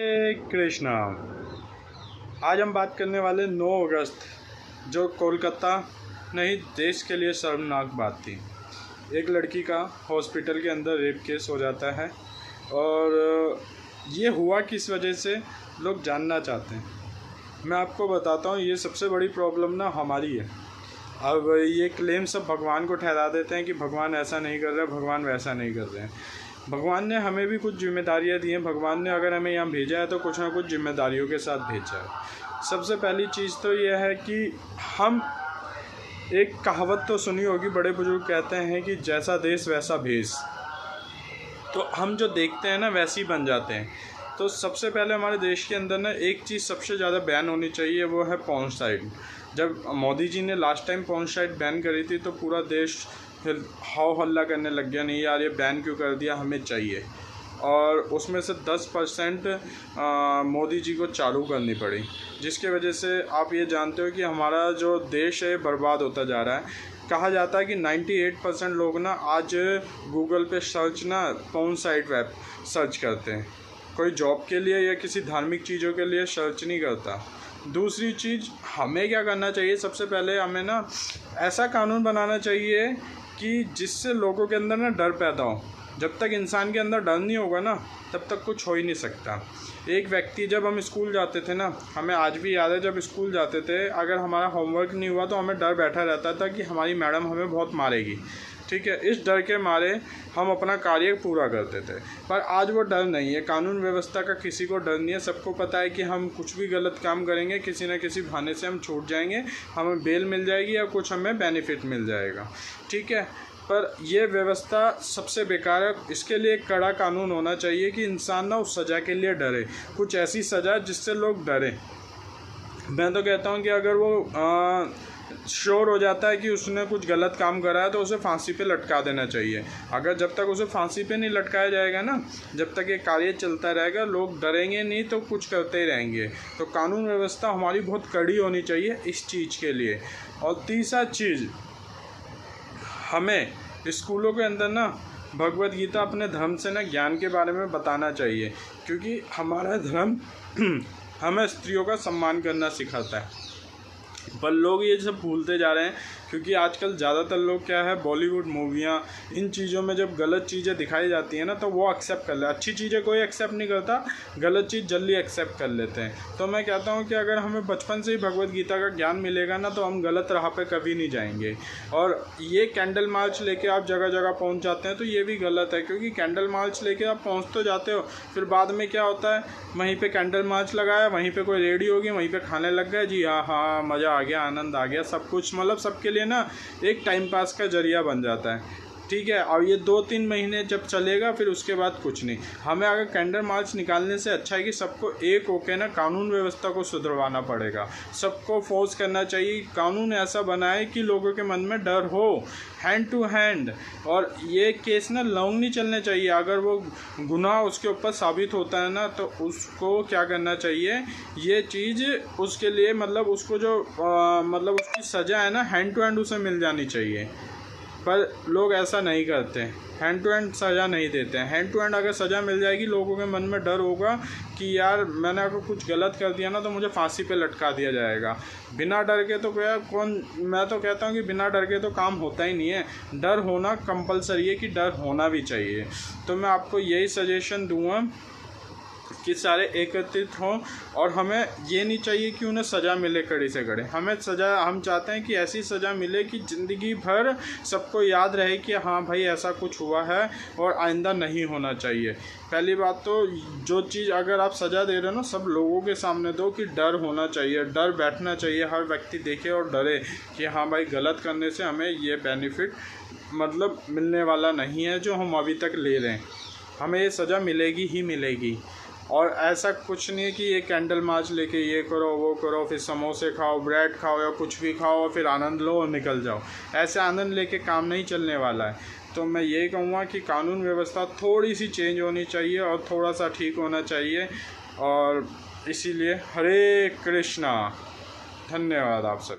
हरे कृष्णा। आज हम बात करने वाले 9 अगस्त, जो कोलकाता नहीं देश के लिए शर्मनाक बात थी। एक लड़की का हॉस्पिटल के अंदर रेप केस हो जाता है और ये हुआ किस वजह से लोग जानना चाहते हैं। मैं आपको बताता हूँ, ये सबसे बड़ी प्रॉब्लम ना हमारी है। अब ये क्लेम सब भगवान को ठहरा देते हैं कि भगवान ऐसा नहीं कर रहे, भगवान वैसा नहीं कर रहे हैं। भगवान ने हमें भी कुछ जिम्मेदारियां दी हैं। भगवान ने अगर हमें यहाँ भेजा है तो कुछ ना कुछ जिम्मेदारियों के साथ भेजा है। सबसे पहली चीज़ तो यह है कि हम एक कहावत तो सुनी होगी, बड़े बुजुर्ग कहते हैं कि जैसा देश वैसा भेष। तो हम जो देखते हैं ना वैसे ही बन जाते हैं। तो सबसे पहले हमारे देश के अंदर ना एक चीज़ सबसे ज़्यादा बैन होनी चाहिए, वो है पॉर्नसाइट। जब मोदी जी ने लास्ट टाइम पॉर्नसाइट बैन करी थी तो पूरा देश फिर हाव हल्ला करने लग गया, नहीं यार ये बैन क्यों कर दिया, हमें चाहिए। और उसमें से 10% मोदी जी को चालू करनी पड़ी, जिसके वजह से आप ये जानते हो कि हमारा जो देश है बर्बाद होता जा रहा है। कहा जाता है कि 98% लोग ना आज गूगल पे सर्च ना पॉर्न साइट वेब सर्च करते हैं, कोई जॉब के लिए या किसी धार्मिक चीज़ों के लिए सर्च नहीं करता। दूसरी चीज़, हमें क्या करना चाहिए, सबसे पहले हमें ना ऐसा कानून बनाना चाहिए कि जिससे लोगों के अंदर ना डर पैदा हो। जब तक इंसान के अंदर डर नहीं होगा ना तब तक कुछ हो ही नहीं सकता। एक व्यक्ति, जब हम स्कूल जाते थे ना, हमें आज भी याद है जब स्कूल जाते थे, अगर हमारा होमवर्क नहीं हुआ तो हमें डर बैठा रहता था कि हमारी मैडम हमें बहुत मारेगी। ठीक है, इस डर के मारे हम अपना कार्य पूरा करते थे। पर आज वो डर नहीं है, कानून व्यवस्था का किसी को डर नहीं है। सबको पता है कि हम कुछ भी गलत काम करेंगे किसी न किसी बहाने से हम छूट जाएंगे, हमें बेल मिल जाएगी या कुछ हमें बेनिफिट मिल जाएगा। ठीक है, पर यह व्यवस्था सबसे बेकार है। इसके लिए एक कड़ा कानून होना चाहिए कि इंसान ना उस सज़ा के लिए डरे, कुछ ऐसी सज़ा जिससे लोग डरें। मैं तो कहता हूँ कि अगर वो श्योर हो जाता है कि उसने कुछ गलत काम करा है तो उसे फांसी पे लटका देना चाहिए। अगर जब तक उसे फांसी पे नहीं लटकाया जाएगा ना, जब तक ये कार्य चलता रहेगा, लोग डरेंगे नहीं तो कुछ करते ही रहेंगे। तो कानून व्यवस्था हमारी बहुत कड़ी होनी चाहिए इस चीज़ के लिए। और तीसरा चीज़, हमें स्कूलों के अंदर ना भगवत गीता अपने धर्म से ना ज्ञान के बारे में बताना चाहिए, क्योंकि हमारा धर्म हमें स्त्रियों का सम्मान करना सिखाता है। पर लोग ये सब भूलते जा रहे हैं, क्योंकि आजकल ज़्यादातर लोग क्या है, बॉलीवुड मूवियाँ, इन चीज़ों में जब गलत चीज़ें दिखाई जाती हैं ना तो वो एक्सेप्ट कर ले। अच्छी चीज़ें कोई एक्सेप्ट नहीं करता, गलत चीज़ जल्दी एक्सेप्ट कर लेते हैं। तो मैं कहता हूँ कि अगर हमें बचपन से ही भगवत गीता का ज्ञान मिलेगा ना तो हम गलत राह पे कभी नहीं जाएंगे। और ये कैंडल मार्च लेके आप जगह जगह पहुँच जाते हैं तो ये भी गलत है, क्योंकि कैंडल मार्च लेके आप पहुँच तो जाते हो, फिर बाद में क्या होता है, वहीं पर कैंडल मार्च लगाया, वहीं पर कोई रेडी होगी, वहीं पर खाने लग गए, जी हाँ मज़ा आ गया, आनंद आ गया, सब कुछ मतलब सबके लिए ना एक टाइम पास का जरिया बन जाता है। ठीक है, और ये 2-3 महीने जब चलेगा फिर उसके बाद कुछ नहीं। हमें अगर कैंडल मार्च निकालने से अच्छा है कि सबको एक होकर ना कानून व्यवस्था को सुधरवाना पड़ेगा, सबको फोर्स करना चाहिए, कानून ऐसा बनाए कि लोगों के मन में डर हो, हैंड टू हैंड। और ये केस ना लॉन्ग नहीं चलने चाहिए। अगर वो गुनाह उसके ऊपर साबित होता है ना तो उसको क्या करना चाहिए, ये चीज़ उसके लिए मतलब उसको जो मतलब उसकी सज़ा है ना हैंड टू हैंड उसे मिल जानी चाहिए। पर लोग ऐसा नहीं करते, हैंड टू हैंड सज़ा नहीं देते हैं। हैंड टू हैंड अगर सज़ा मिल जाएगी, लोगों के मन में डर होगा कि यार मैंने अगर कुछ गलत कर दिया ना तो मुझे फांसी पे लटका दिया जाएगा। बिना डर के तो क्या मैं तो कहता हूँ कि बिना डर के तो काम होता ही नहीं है। डर होना कंपलसरी है, कि डर होना भी चाहिए। तो मैं आपको यही सजेशन दूँगा कि सारे एकत्रित हों, और हमें ये नहीं चाहिए कि उन्हें सज़ा मिले कड़ी से कड़ी। हमें सज़ा, हम चाहते हैं कि ऐसी सज़ा मिले कि ज़िंदगी भर सबको याद रहे कि हाँ भाई ऐसा कुछ हुआ है और आइंदा नहीं होना चाहिए। पहली बात तो जो चीज़ अगर आप सज़ा दे रहे हो ना, सब लोगों के सामने दो कि डर होना चाहिए, डर बैठना चाहिए, हर व्यक्ति देखे और डरे कि हाँ भाई गलत करने से हमें ये बेनिफिट मतलब मिलने वाला नहीं है जो हम अभी तक ले रहे हैं, हमें ये सज़ा मिलेगी ही मिलेगी। और ऐसा कुछ नहीं है कि ये कैंडल मार्च लेके ये करो वो करो, फिर समोसे खाओ, ब्रेड खाओ या कुछ भी खाओ और फिर आनंद लो और निकल जाओ। ऐसे आनंद लेके काम नहीं चलने वाला है। तो मैं यही कहूँगा कि कानून व्यवस्था थोड़ी सी चेंज होनी चाहिए और थोड़ा सा ठीक होना चाहिए। और इसीलिए हरे कृष्णा, धन्यवाद आप सभी।